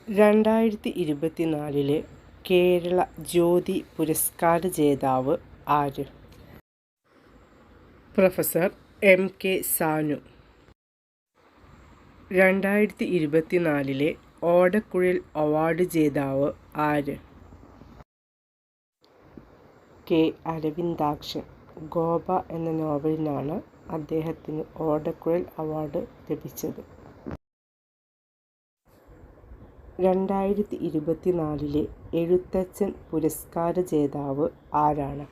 2024 കേരള ജ്യോതി പുരസ്കാര ജേതാവ് ആര്? Professor MK Sanu. 2024 ഓടക്കുഴൽ അവാർഡ് ജേതാവ് ആര്? K. അരവിന്ദാക്ഷൻ. ഗോപ എന്ന നോവലിനാണ് അദ്ദേഹത്തിന് ഓടക്കുഴൽ അവാർഡ് ലഭിച്ചത്. 2024 എഴുത്തച്ഛൻ പുരസ്കാര ജേതാവ് ആരാണ്?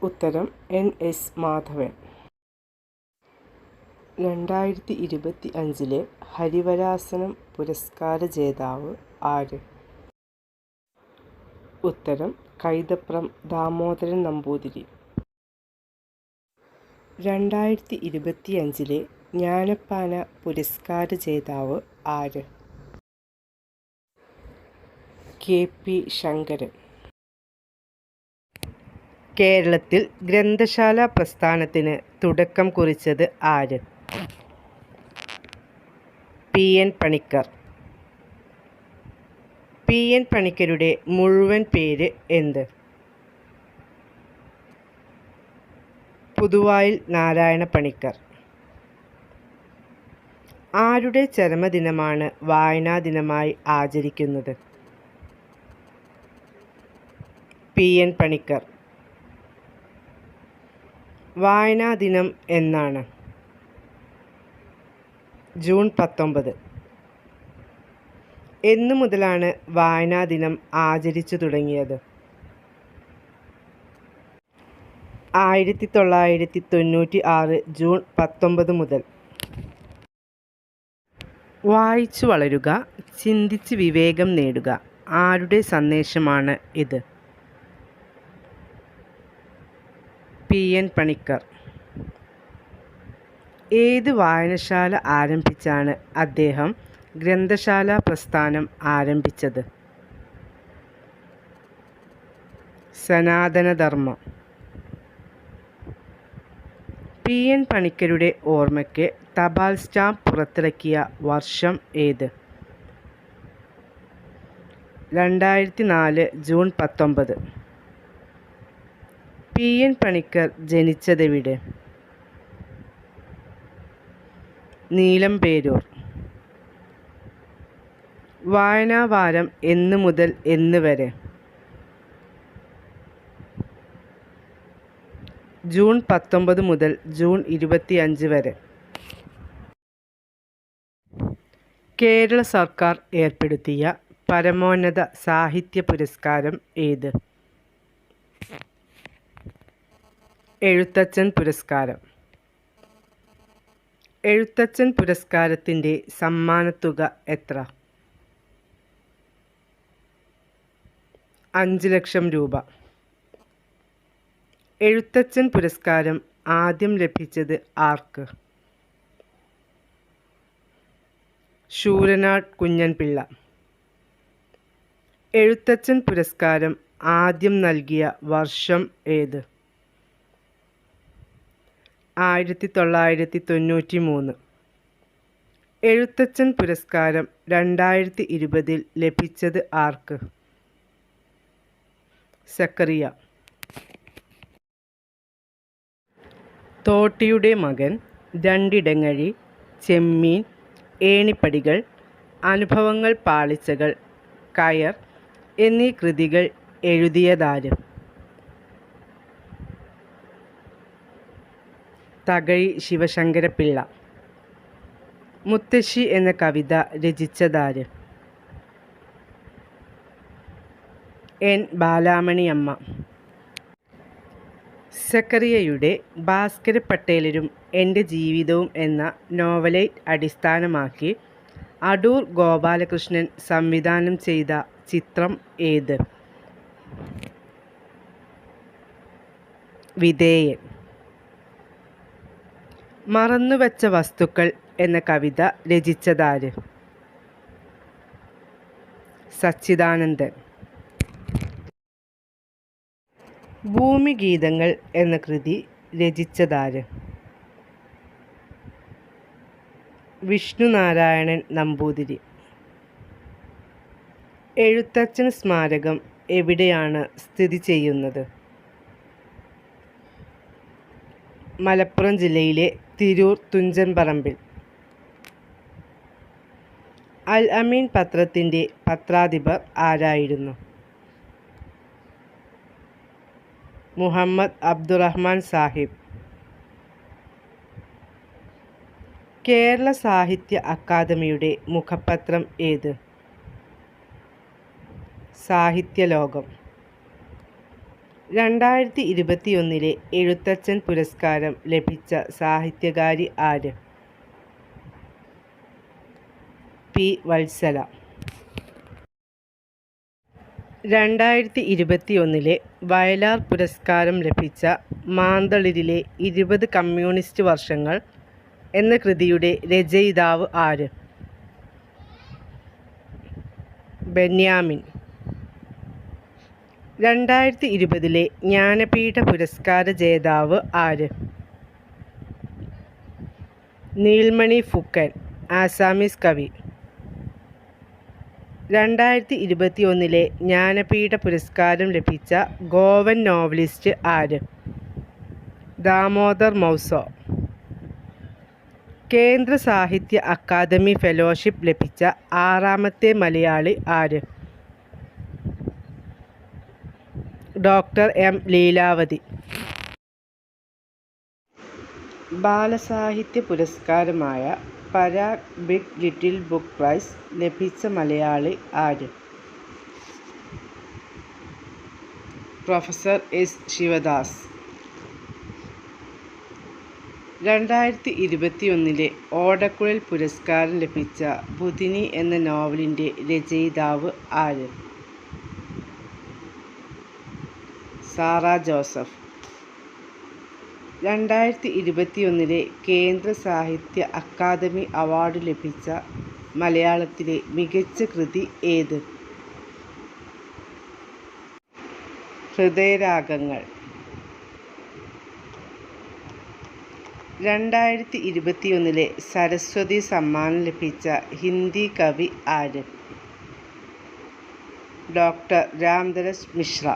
ഉത്തരം NS മാധവൻ. 2025 ഹരിവരാസനം പുരസ്കാര ജേതാവ് ആര്? ഉത്തരം കൈതപ്രം ദാമോദരൻ നമ്പൂതിരി. 2025 ജ്ഞാനപ്പാന പുരസ്കാര ജേതാവ് ആര്? KP ശങ്കരൻ. കേരളത്തിൽ ഗ്രന്ഥശാല പ്രസ്ഥാനത്തിന് തുടക്കം കുറിച്ചത് ആര്? PN പണിക്കർ. PN പണിക്കരുടെ മുഴുവൻ പേര് എന്ത്? പുതുവായിൽ നാരായണ പണിക്കർ. ആരുടെ ചരമദിനമാണ് വായനാ ദിനമായി ആചരിക്കുന്നത്? PN പണിക്കർ. വായനാ ദിനം എന്നാണ്? ജൂൺ 19. എന്നു മുതലാണ് വായനാ ദിനം ആചരിച്ചു തുടങ്ങിയത്? 1996 ജൂൺ 19 മുതൽ. വായിച്ചു വളരുക, ചിന്തിച്ച് വിവേകം നേടുക. ആരുടെ സന്ദേശമാണ് ഇത്? PN പണിക്കർ. ഏത് വായനശാല ആരംഭിച്ചാണ് അദ്ദേഹം ഗ്രന്ഥശാല പ്രസ്ഥാനം ആരംഭിച്ചത്? സനാതനധർമ്മം. PN പണിക്കരുടെ ഓർമ്മയ്ക്ക് തപാൽ സ്റ്റാമ്പ് പുറത്തിറക്കിയ വർഷം ഏത്? 2004 ജൂൺ 19. PN പണിക്കർ ജനിച്ചതെവിടെ? നീലംപേരൂർ. വായനാവാരം എന്ന് മുതൽ എന്ന് വരെ? ജൂൺ 19 മുതൽ ജൂൺ 25 വരെ. കേരള സർക്കാർ ഏർപ്പെടുത്തിയ പരമോന്നത സാഹിത്യ പുരസ്കാരം ഏത്? എഴുത്തച്ഛൻ പുരസ്കാരം. എഴുത്തച്ഛൻ പുരസ്കാരത്തിൻ്റെ സമ്മാനത്തുക എത്ര? 5 ലക്ഷം രൂപ. എഴുത്തച്ഛൻ പുരസ്കാരം ആദ്യം ലഭിച്ചത് ആർക്ക്? ശൂരനാട് കുഞ്ഞൻപിള്ള. എഴുത്തച്ഛൻ പുരസ്കാരം ആദ്യം നൽകിയ വർഷം ഏത്? 1993. എഴുത്തച്ഛൻ പുരസ്കാരം 2020 ലഭിച്ചത് ആർക്ക്? സക്കറിയ. തോട്ടിയുടെ മകൻ, രണ്ടിടങ്ങഴി, ചെമ്മീൻ, ഏണിപ്പടികൾ, അനുഭവങ്ങൾ പാളിച്ചകൾ, കയർ എന്നീ കൃതികൾ എഴുതിയതാര്? തകഴി ശിവശങ്കരപ്പിള്ള. മുത്തശ്ശി എന്ന കവിത രചിച്ചതാര്? N. ബാലാമണിയമ്മ. സക്കറിയയുടെ ഭാസ്കര പട്ടേലരും എൻ്റെ ജീവിതവും എന്ന നോവലൈറ്റ് അടിസ്ഥാനമാക്കി അടൂർ ഗോപാലകൃഷ്ണൻ സംവിധാനം ചെയ്ത ചിത്രം ഏത്? വിധേയൻ. മറന്നുവച്ച വസ്തുക്കൾ എന്ന കവിത രചിച്ചതാര്? സച്ചിദാനന്ദൻ. ഭൂമിഗീതങ്ങൾ എന്ന കൃതി രചിച്ചതാര്? വിഷ്ണുനാരായണൻ നമ്പൂതിരി. എഴുത്തച്ഛൻ സ്മാരകം എവിടെയാണ് സ്ഥിതി ചെയ്യുന്നത്? മലപ്പുറം ജില്ലയിലെ തിരൂർ തുഞ്ചൻപറമ്പിൽ. അൽ അമീൻ പത്രത്തിൻ്റെ പത്രാധിപർ ആരായിരുന്നു? മുഹമ്മദ് അബ്ദുറഹ്മാൻ സാഹിബ്. കേരള സാഹിത്യ അക്കാദമിയുടെ മുഖപത്രം ഏത്? സാഹിത്യലോകം. 2021 എഴുത്തച്ഛൻ പുരസ്കാരം ലഭിച്ച സാഹിത്യകാരി ആര്? പി. വത്സല. 2021 വയലാർ പുരസ്കാരം ലഭിച്ച മാന്തളിരിലെ 20 കമ്മ്യൂണിസ്റ്റ് വർഷങ്ങൾ എന്ന കൃതിയുടെ രചയിതാവ് ആര്? ബെന്യാമിൻ. 2020 ജ്ഞാനപീഠ പുരസ്കാര ജേതാവ് ആര്? നീൽമണി ഫുക്കൻ, ആസാമീസ് കവി. 2021 ജ്ഞാനപീഠ പുരസ്കാരം ലഭിച്ച ഗോവൻ നോവലിസ്റ്റ് ആര്? ദാമോദർ മൗസോ. കേന്ദ്ര സാഹിത്യ അക്കാദമി ഫെലോഷിപ്പ് ലഭിച്ച 6ാമത്തെ മലയാളി ആര്? Doctor M. ലീലാവതി. ബാലസാഹിത്യ പുരസ്കാരമായ Parag big little book prize ലഭിച്ച മലയാളി ആര്? Professor S. ശിവദാസ്. 2021 ഓടക്കുഴൽ പുരസ്കാരം ലഭിച്ച ബുധിനി എന്ന നോവലിൻ്റെ രചയിതാവ് ആര്? Sara Joseph. 2021 കേന്ദ്ര സാഹിത്യ അക്കാദമി അവാർഡ് ലഭിച്ച മലയാളത്തിലെ മികച്ച കൃതി ഏത്? ഹൃദയരാഗങ്ങൾ. 2021 സരസ്വതി സമ്മാനം ലഭിച്ച ഹിന്ദി കവി ആര്? ഡോക്ടർ രാംദരസ് മിശ്ര.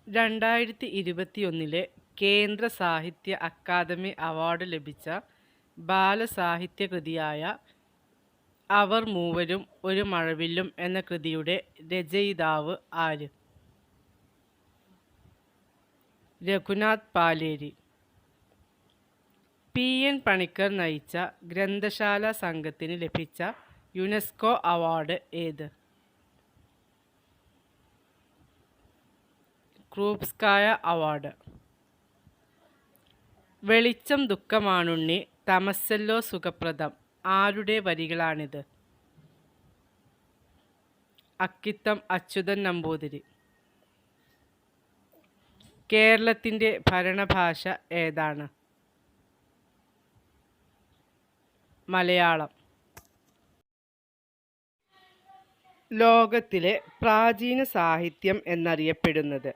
2021 കേന്ദ്ര സാഹിത്യ അക്കാദമി അവാർഡ് ലഭിച്ച ബാലസാഹിത്യ കൃതിയായ അവർ മൂവരും ഒരു മഴവില്ലും എന്ന കൃതിയുടെ രചയിതാവ് ആര്? രഘുനാഥ് പാലേരി. പി. എൻ. പണിക്കർ നയിച്ച ഗ്രന്ഥശാല സംഘത്തിന് ലഭിച്ച യുനെസ്കോ അവാർഡ് ഏത്? ക്രൂപ്സ്കായ അവാർഡ്. വെളിച്ചം ദുഃഖമാണുണ്ണി, തമസ്സല്ലോ സുഖപ്രദം ആരുടെ വരികളാണിത്? അക്കിത്തം അച്യുതൻ നമ്പൂതിരി. കേരളത്തിൻ്റെ ഭരണഭാഷ ഏതാണ്? മലയാളം. ലോകത്തിലെ പ്രാചീന സാഹിത്യം എന്നറിയപ്പെടുന്നത്?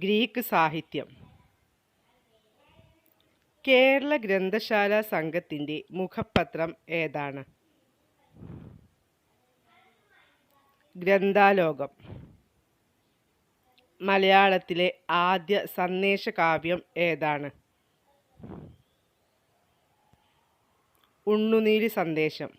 ഗ്രീക്ക് സാഹിത്യം. കേരള ഗ്രന്ഥശാല സംഘത്തിൻ്റെ മുഖപത്രം ഏതാണ്? ഗ്രന്ഥാലോകം. മലയാളത്തിലെ ആദ്യ സന്ദേശകാവ്യം ഏതാണ്? ഉണ്ണുനീലി സന്ദേശം.